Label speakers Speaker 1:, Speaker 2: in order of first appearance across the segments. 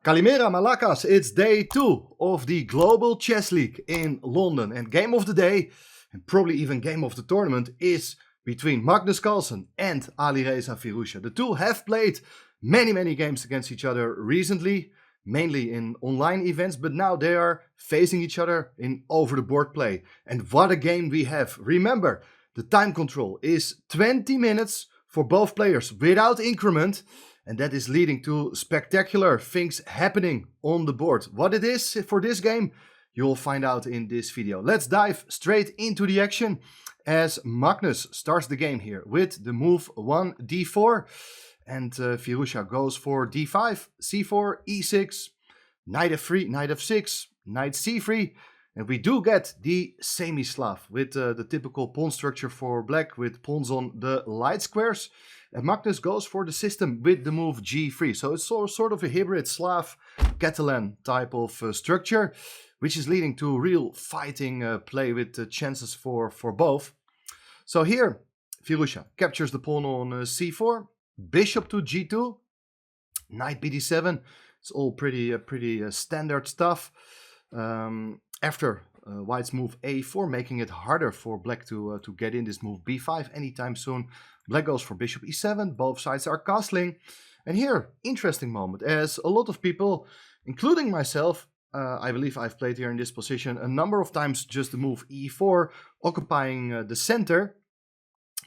Speaker 1: Kalimera Malakas, it's day 2 of the Global Chess League in London. And game of the day, and probably even game of the tournament, is between Magnus Carlsen and Alireza Firouzja. The two have played many games against each other recently, mainly in online events, but now they are facing each other in over-the-board play. And what a game we have. Remember, the time control is 20 minutes for both players without increment. And that is leading to spectacular things happening on the board. What it is for this game, you'll find out in this video. Let's dive straight into the action as Magnus starts the game here with the move 1 d4. And Firouzja goes for d5, c4, e6, knight f3, knight f6, knight c3. And we do get the semi-Slav with the typical pawn structure for black with pawns on the light squares. And Magnus goes for the system with the move g3. So it's sort of a hybrid Slav Catalan type of structure, which is leading to real fighting play with chances for both. So here, Firouzja captures the pawn on c4, bishop to g2, knight bd7. It's all pretty standard stuff. After white's move a4, making it harder for black to get in this move b5 anytime soon. Black goes for bishop e7, both sides are castling. And here, interesting moment, as a lot of people, including myself, I believe I've played here in this position a number of times, just the move e4, occupying the center.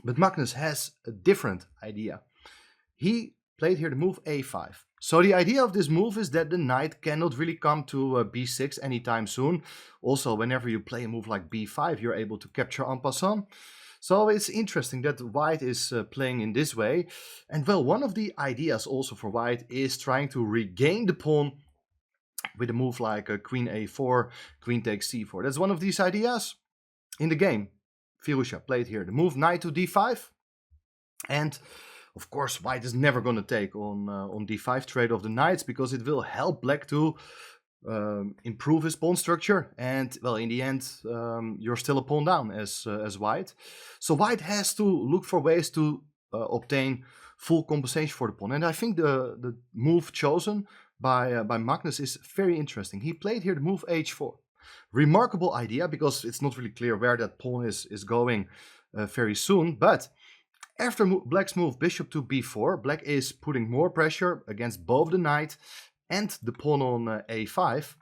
Speaker 1: But Magnus has a different idea. He played here the move a5. So the idea of this move is that the knight cannot really come to b6 anytime soon. Also, whenever you play a move like b5, you're able to capture en passant. So it's interesting that white is playing in this way. And well, one of the ideas also for white is trying to regain the pawn with a move like queen a4, queen takes c4. That's one of these ideas in the game. Firouzja played here the move knight to d5. And of course, white is never going to take on d5 trade of the knights, because it will help black to improve his pawn structure. And well, in the end, you're still a pawn down as white. So white has to look for ways to obtain full compensation for the pawn. And I think the move chosen by Magnus is very interesting. He played here the move h4. Remarkable idea, because it's not really clear where that pawn is going very soon. But after black's move bishop to b4, black is putting more pressure against both the knight and the pawn on a5.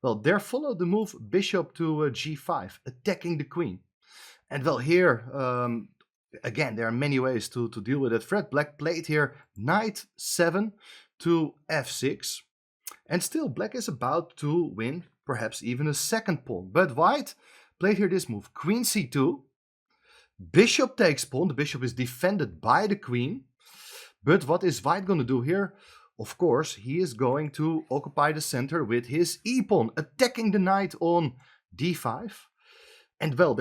Speaker 1: Well, there followed the move bishop to g5, attacking the queen. And well, here, again, there are many ways to deal with that threat. Black played here knight 7 to f6. And still, black is about to win perhaps even a second pawn. But white played here this move, queen c2. Bishop takes pawn. The bishop is defended by the queen. But what is white going to do here? Of course, he is going to occupy the center with his e-pawn, attacking the knight on d5. And well,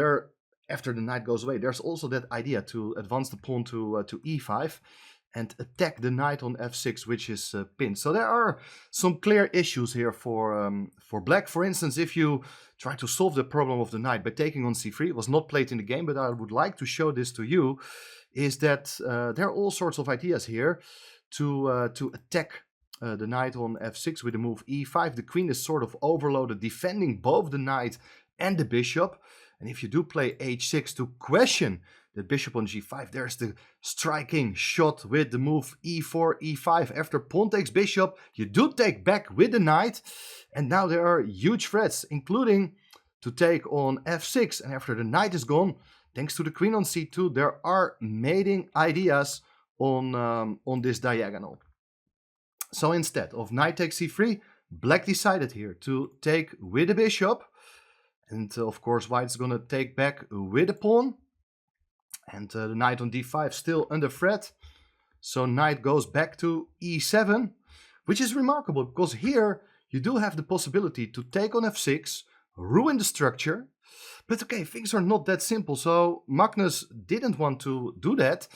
Speaker 1: after the knight goes away, there's also that idea to advance the pawn to e5 and attack the knight on f6, which is pinned. So there are some clear issues here for black. For instance, if you try to solve the problem of the knight by taking on c3, it was not played in the game, but I would like to show this to you, is that there are all sorts of ideas here to attack the knight on f6 with the move e5. The queen is sort of overloaded, defending both the knight and the bishop. And if you do play h6 to question the bishop on g5, there's the striking shot with the move e4, e5. After pawn takes bishop, you do take back with the knight. And now there are huge threats, including to take on f6. And after the knight is gone, thanks to the queen on c2, there are mating ideas on this diagonal. So instead of knight takes c3, black decided here to take with the bishop. And of course, white's going to take back with the pawn. And the knight on d5 still under threat. So knight goes back to e7, which is remarkable, because here you do have the possibility to take on f6, ruin the structure. But okay, things are not that simple. So Magnus didn't want to do that,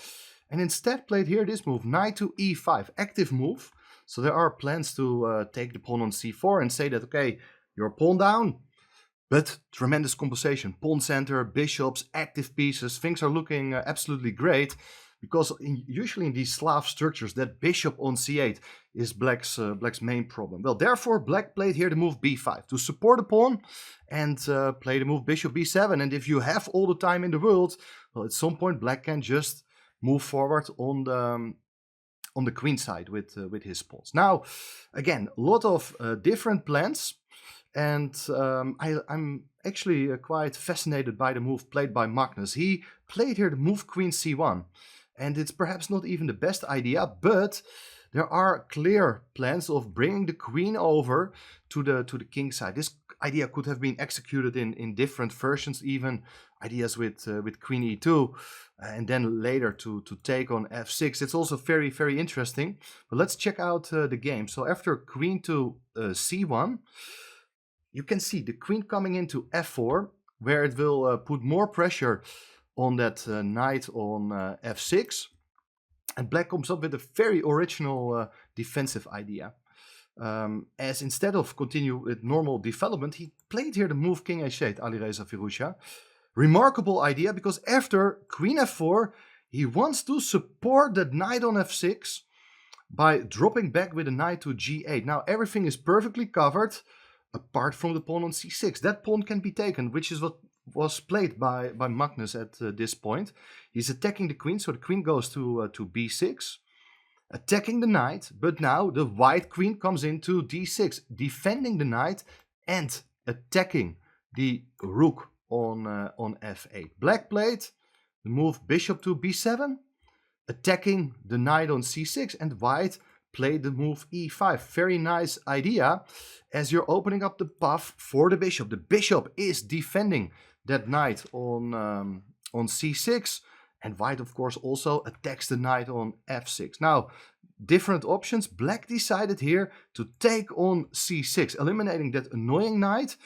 Speaker 1: and instead played here this move, knight to e5, active move. So there are plans to take the pawn on c4 and say that, okay, you're pawn down. But tremendous compensation, pawn center, bishops, active pieces, things are looking absolutely great. Because usually in these Slav structures, that bishop on c8 is black's main problem. Well, therefore, black played here the move b5 to support the pawn and play the move bishop b7. And if you have all the time in the world, well, at some point black can just move forward on the queen side with his pawns. Now, again, a lot of different plans, and I'm actually quite fascinated by the move played by Magnus. He played here the move queen c1, and it's perhaps not even the best idea, but there are clear plans of bringing the queen over to the king side. This idea could have been executed in different versions, even ideas with queen e2, and then later to take on f6. It's also very, very interesting. But let's check out the game. So after queen to c1, you can see the queen coming into f4, where it will put more pressure on that knight on f6. And black comes up with a very original defensive idea. As instead of continue with normal development, he played here the move king h8, Alireza Firouzja. Remarkable idea, because after queen f4, he wants to support that knight on f6 by dropping back with a knight to g8. Now everything is perfectly covered, apart from the pawn on c6. That pawn can be taken, which is what was played by Magnus at this point. He's attacking the queen, so the queen goes to b6, attacking the knight, but now the white queen comes into d6, defending the knight and attacking the rook on f8. Black played the move bishop to b7, attacking the knight on c6, and white played the move e5. Very nice idea, as you're opening up the path for the bishop. The bishop is defending that knight on c6, and white of course also attacks the knight on f6. Now, different options. Black decided here to take on c6, eliminating that annoying knight.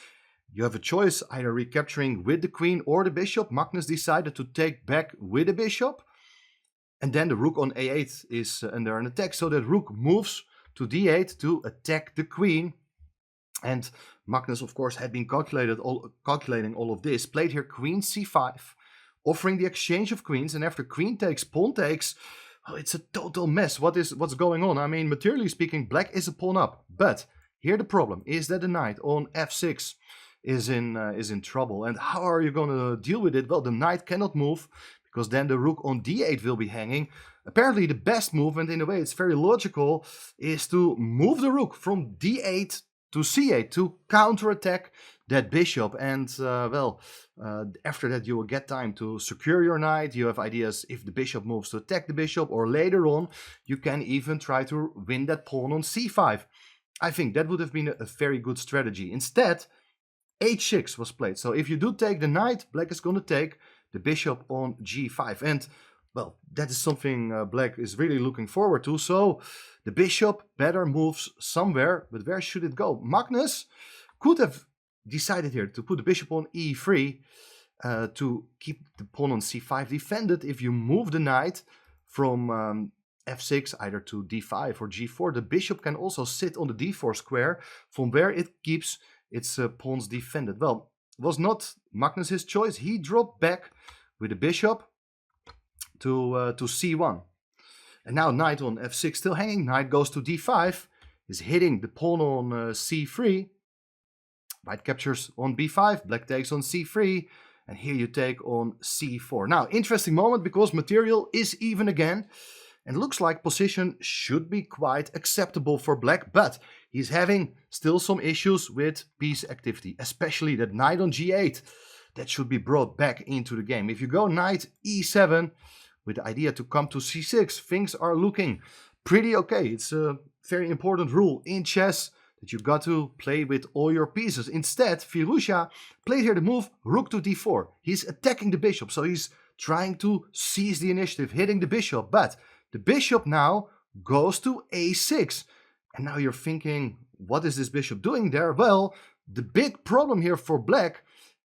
Speaker 1: You have a choice, either recapturing with the queen or the bishop. Magnus decided to take back with the bishop, and then the rook on a8 is under an attack, so that rook moves to d8 to attack the queen. And Magnus, of course, had been calculating all of this. Played here queen c5, offering the exchange of queens. And after queen takes, pawn takes, oh, it's a total mess. What's going on? I mean, materially speaking, black is a pawn up. But here the problem is that the knight on f6 is in trouble. And how are you going to deal with it? Well, the knight cannot move, because then the rook on d8 will be hanging. Apparently the best movement, in a way it's very logical, is to move the rook from d8 to c8 to counterattack that bishop. And after that you will get time to secure your knight. You have ideas if the bishop moves to attack the bishop, or later on you can even try to win that pawn on c5. I think that would have been a very good strategy. Instead, h6 was played. So if you do take the knight, black is going to take the bishop on g5. And, well, that is something black is really looking forward to. So the bishop better moves somewhere, but where should it go? Magnus could have decided here to put the bishop on e3 to keep the pawn on c5 defended. If you move the knight from f6 either to d5 or g4, the bishop can also sit on the d4 square, from where it keeps its pawns defended. Well, it was not Magnus's choice. He dropped back with the bishop to c1. And now knight on f6 still hanging. Knight goes to d5, is hitting the pawn on c3. White captures on b5, black takes on c3, and here you take on c4. Now, interesting moment, because material is even again, and looks like position should be quite acceptable for black, but he's having still some issues with piece activity, especially that knight on g8. That should be brought back into the game. If you go knight e7 with the idea to come to c6, things are looking pretty okay. It's a very important rule in chess that you got to play with all your pieces. Instead, Firouzja played here the move rook to d4. He's attacking the bishop, so he's trying to seize the initiative, hitting the bishop, but the bishop now goes to a6. And now you're thinking, what is this bishop doing there? Well, the big problem here for black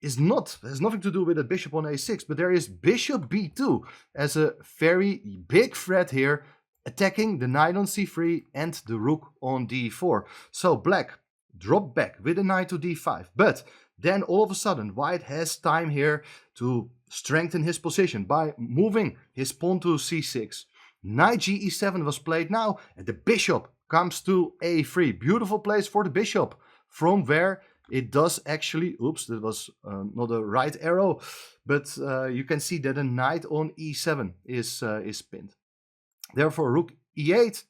Speaker 1: has nothing to do with the bishop on a6, but there is bishop b2 as a very big threat here, attacking the knight on c3 and the rook on d4. So black dropped back with the knight to d5, but then all of a sudden white has time here to strengthen his position by moving his pawn to c6. Knight ge7 was played now, and the bishop comes to a3. Beautiful place for the bishop, from where it does actually, oops, that was not a right arrow, but you can see that a knight on e7 is pinned. Therefore, rook e8,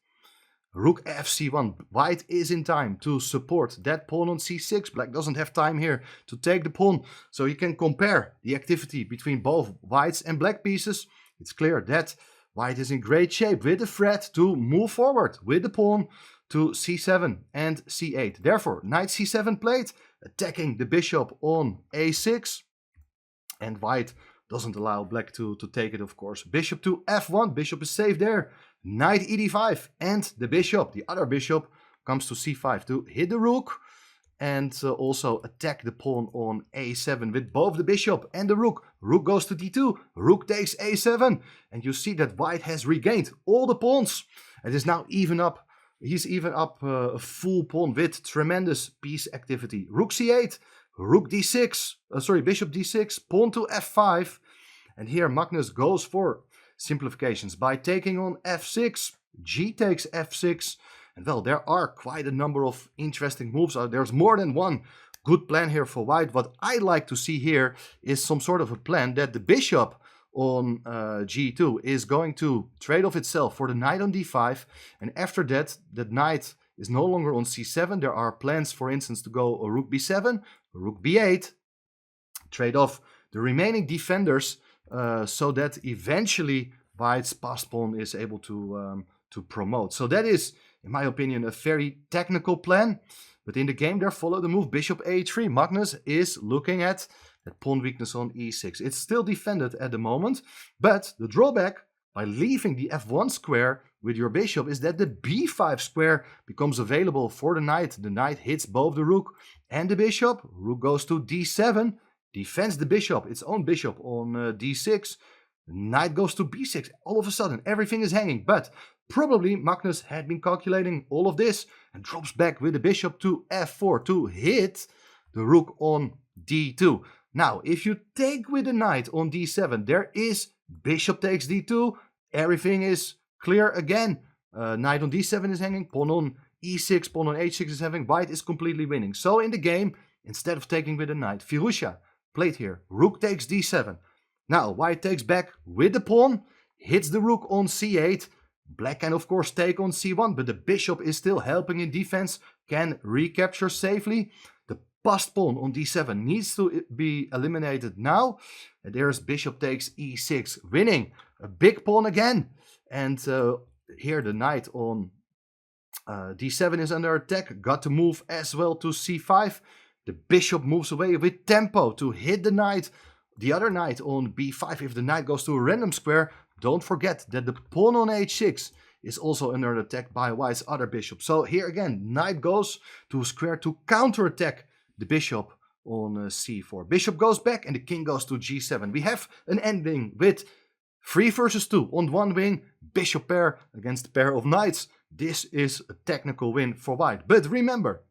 Speaker 1: rook fc1. White is in time to support that pawn on c6. Black doesn't have time here to take the pawn, so you can compare the activity between both white's and black pieces. It's clear that white is in great shape with the threat to move forward with the pawn to c7 and c8. Therefore, knight c7 played, attacking the bishop on a6. And white doesn't allow black to take it, of course. Bishop to f1, bishop is safe there. Knight ed5, and the bishop, the other bishop, comes to c5 to hit the rook. And also attack the pawn on a7 with both the bishop and the rook. Rook goes to d2, rook takes a7. And you see that white has regained all the pawns. It is now even up. He's even up a full pawn with tremendous piece activity. Rook c8, rook d6, bishop d6, pawn to f5. And here Magnus goes for simplifications by taking on f6, g takes f6. And well, there are quite a number of interesting moves. There's more than one good plan here for white. What I like to see here is some sort of a plan that the bishop on g2 is going to trade off itself for the knight on d5. And after that, the knight is no longer on c7. There are plans, for instance, to go a rook b7, rook b8, trade off the remaining defenders so that eventually white's passed pawn is able to promote. So that is, in my opinion, a very technical plan. But in the game there follow the move bishop a3. Magnus is looking at that pawn weakness on e6. It's still defended at the moment, but the drawback by leaving the f1 square with your bishop is that the b5 square becomes available for the knight. The knight hits both the rook and the bishop. Rook goes to d7, defends the bishop, its own bishop on d6. Knight goes to b6. All of a sudden, everything is hanging. But probably Magnus had been calculating all of this and drops back with the bishop to f4 to hit the rook on d2. Now, if you take with the knight on d7, there is bishop takes d2. Everything is clear again. Knight on d7 is hanging. Pawn on e6, pawn on h6 is having. White is completely winning. So in the game, instead of taking with the knight, Firouzja played here. Rook takes d7. Now, white takes back with the pawn, hits the rook on c8. Black can, of course, take on c1, but the bishop is still helping in defense, can recapture safely. The passed pawn on d7 needs to be eliminated now. And there's bishop takes e6, winning a big pawn again. And here the knight on d7 is under attack. Got to move as well to c5. The bishop moves away with tempo to hit the knight. The other knight on b5, if the knight goes to a random square, don't forget that the pawn on h6 is also under attack by white's other bishop. So here again, knight goes to a square to counterattack the bishop on c4. Bishop goes back and the king goes to g7. We have an ending with 3 versus 2 on one wing, bishop pair against a pair of knights. This is a technical win for white. But remember,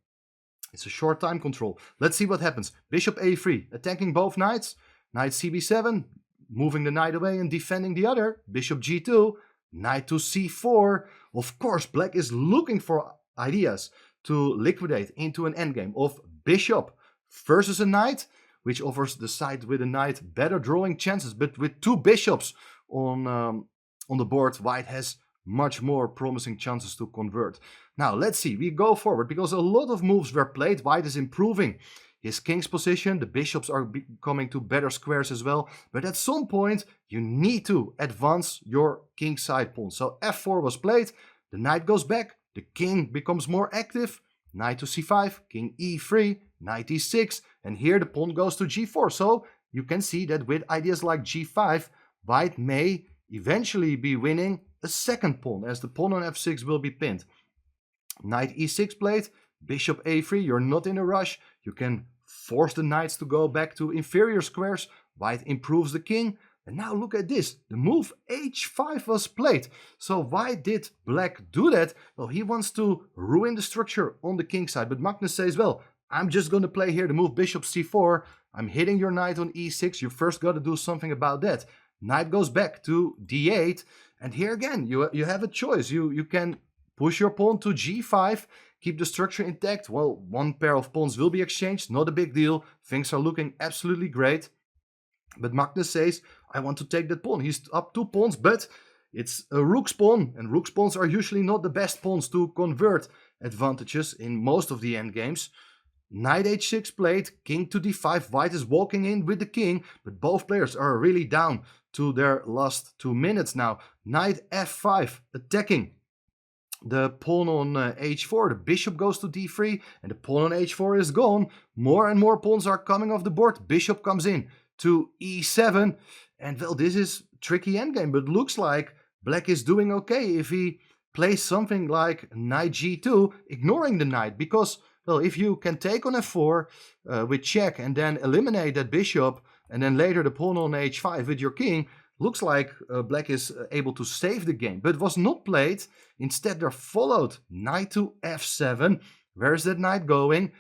Speaker 1: it's a short time control. Let's see what happens. Bishop a3, attacking both knights. Knight cb7, moving the knight away and defending the other. Bishop g2, knight to c4. Of course, black is looking for ideas to liquidate into an endgame of bishop versus a knight, which offers the side with a knight better drawing chances. But with 2 bishops on the board, white has much more promising chances to convert. Now, let's see. We go forward because a lot of moves were played. White is improving his king's position. The bishops are coming to better squares as well. But at some point, you need to advance your king side pawn. So f4 was played. The knight goes back. The king becomes more active. Knight to c5, king e3, knight e6. And here the pawn goes to g4. So you can see that with ideas like g5, white may eventually be winning a second pawn, as the pawn on f6 will be pinned. Knight e6 played. Bishop a3, you're not in a rush. You can force the knights to go back to inferior squares. White improves the king. And now look at this. The move h5 was played. So why did black do that? Well, he wants to ruin the structure on the king side. But Magnus says, well, I'm just going to play here the move bishop c4. I'm hitting your knight on e6. You first got to do something about that. Knight goes back to d8. And here again, you have a choice. You can push your pawn to g5, keep the structure intact. Well, one pair of pawns will be exchanged, not a big deal. Things are looking absolutely great. But Magnus says, I want to take that pawn. He's up 2 pawns, but it's a rook's pawn. And rook's pawns are usually not the best pawns to convert advantages in most of the endgames. Knight h6 played, king to d5. White is walking in with the king, but both players are really down to their last 2 minutes now. Knight f5, attacking. The pawn on h4, the bishop goes to d3, and the pawn on h4 is gone. More and more pawns are coming off the board. Bishop comes in to e7, and well, this is tricky endgame, but looks like black is doing okay if he plays something like knight g2, ignoring the knight, because, well, if you can take on f4 with check and then eliminate that bishop, and then later the pawn on h5 with your king, looks like black is able to save the game, but was not played. Instead, they're followed. Knight to f7. Where is that knight going?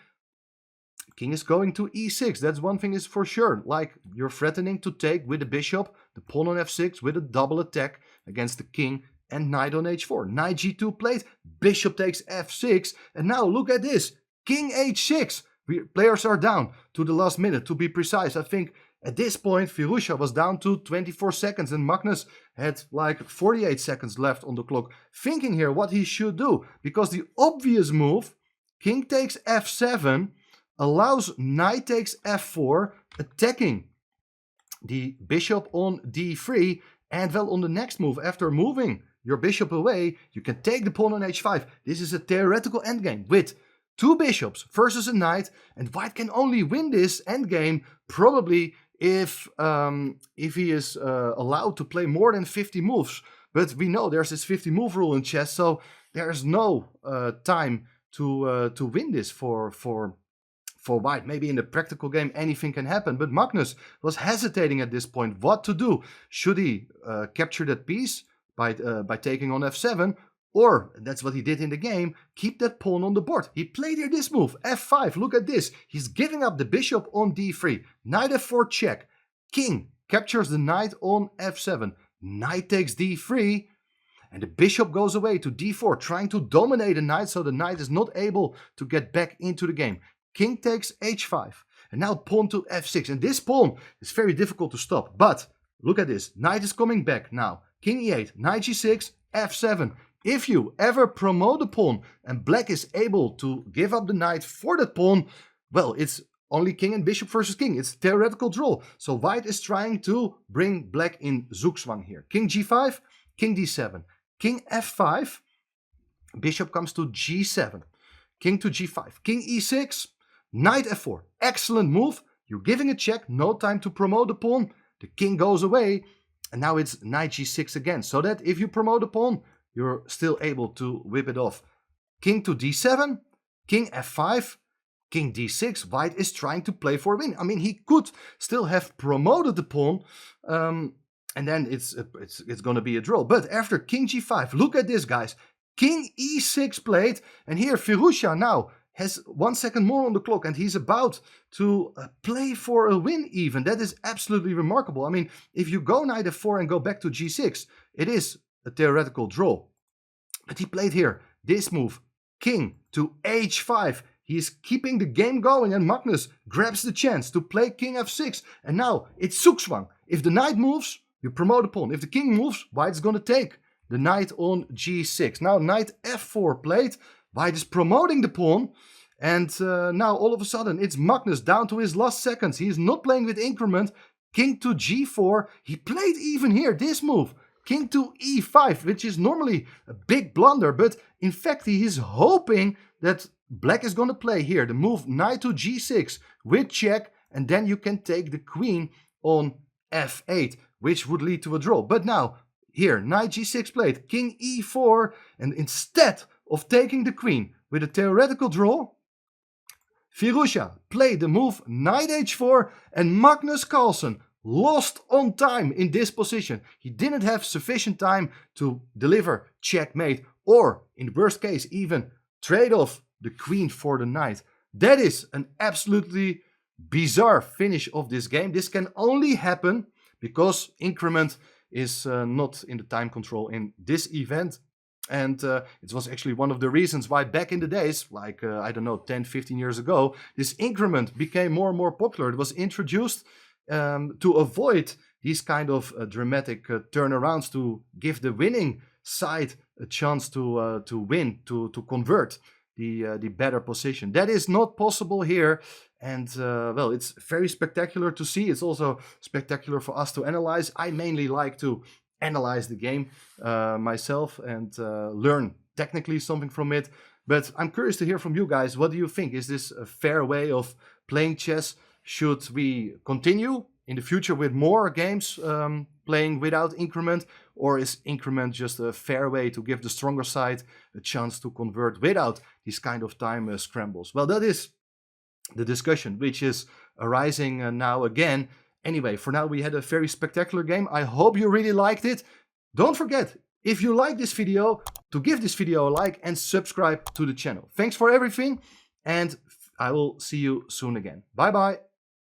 Speaker 1: King is going to e6. That's one thing is for sure. Like, you're threatening to take with the bishop, the pawn on f6 with a double attack against the king, and knight on h4. Knight g2 played. Bishop takes f6. And now look at this. King h6. Players are down to the last minute. To be precise, I think at this point Firouzja was down to 24 seconds and Magnus had like 48 seconds left on the clock. Thinking here what he should do. Because the obvious move, king takes f7, allows knight takes f4, attacking the bishop on d3. And well, on the next move, after moving your bishop away, you can take the pawn on h5. This is a theoretical endgame with 2 bishops versus a knight, and white can only win this endgame probably if he is allowed to play more than 50 moves. But we know there's this 50 move rule in chess, so there's no time to win this for white. Maybe in the practical game anything can happen, but Magnus was hesitating at this point what to do. Should he capture that piece by taking on f7, or, that's what he did in the game, keep that pawn on the board? He played here this move, f5, look at this. He's giving up the bishop on d3, knight f4 check, king captures the knight on f7, knight takes d3, and the bishop goes away to d4, trying to dominate the knight so the knight is not able to get back into the game. King takes h5, and now pawn to f6, and this pawn is very difficult to stop, but look at this, knight is coming back now, king e8, knight g6, f7. If you ever promote a pawn and black is able to give up the knight for that pawn, well, it's only king and bishop versus king. It's a theoretical draw. So white is trying to bring black in zugzwang here. King g5, king d7, king f5, bishop comes to g7, king to g5, king e6, knight f4. Excellent move. You're giving a check, no time to promote the pawn. The king goes away, and now it's knight g6 again. So that if you promote a pawn, you're still able to whip it off. King to d7, king f5, king d6. White is trying to play for a win. I mean, he could still have promoted the pawn, and then it's going to be a draw. But after king g5, look at this, guys. King e6 played, and here Firouzja now has 1 second more on the clock, and he's about to play for a win even. That is absolutely remarkable. I mean, if you go knight f4 and go back to g6, it is a theoretical draw. But he played here this move, king to h5. He is keeping the game going, and Magnus grabs the chance to play king f6. And now it's zugzwang. If the knight moves, you promote a pawn. If the king moves, white's going to take the knight on g6. Now knight f4 played. White is promoting the pawn. And now all of a sudden it's Magnus down to his last seconds. He is not playing with increment. King to g4. He played even here this move. King to e5, which is normally a big blunder, but in fact he is hoping that black is going to play here the move knight to g6 with check, and then you can take the queen on f8, which would lead to a draw. But now here knight g6 played, king e4, and instead of taking the queen with a theoretical draw, Firouzja played the move knight h4, and Magnus Carlsen lost on time in this position. He didn't have sufficient time to deliver checkmate, or in the worst case even trade off the queen for the knight. That is an absolutely bizarre finish of this game. This can only happen because increment is not in the time control in this event. And it was actually one of the reasons why back in the days, like, I don't know, 10, 15 years ago, this increment became more and more popular. It was introduced to avoid these kind of dramatic turnarounds, to give the winning side a chance to win, to convert the better position. That is not possible here. And well, it's very spectacular to see. It's also spectacular for us to analyze. I mainly like to analyze the game myself and learn technically something from it. But I'm curious to hear from you guys. What do you think? Is this a fair way of playing chess? Should we continue in the future with more games playing without increment? Or is increment just a fair way to give the stronger side a chance to convert without these kind of time scrambles? Well, that is the discussion which is arising now again. Anyway, for now we had a very spectacular game. I hope you really liked it. Don't forget, if you like this video, to give this video a like and subscribe to the channel. Thanks for everything, and I will see you soon again. Bye bye.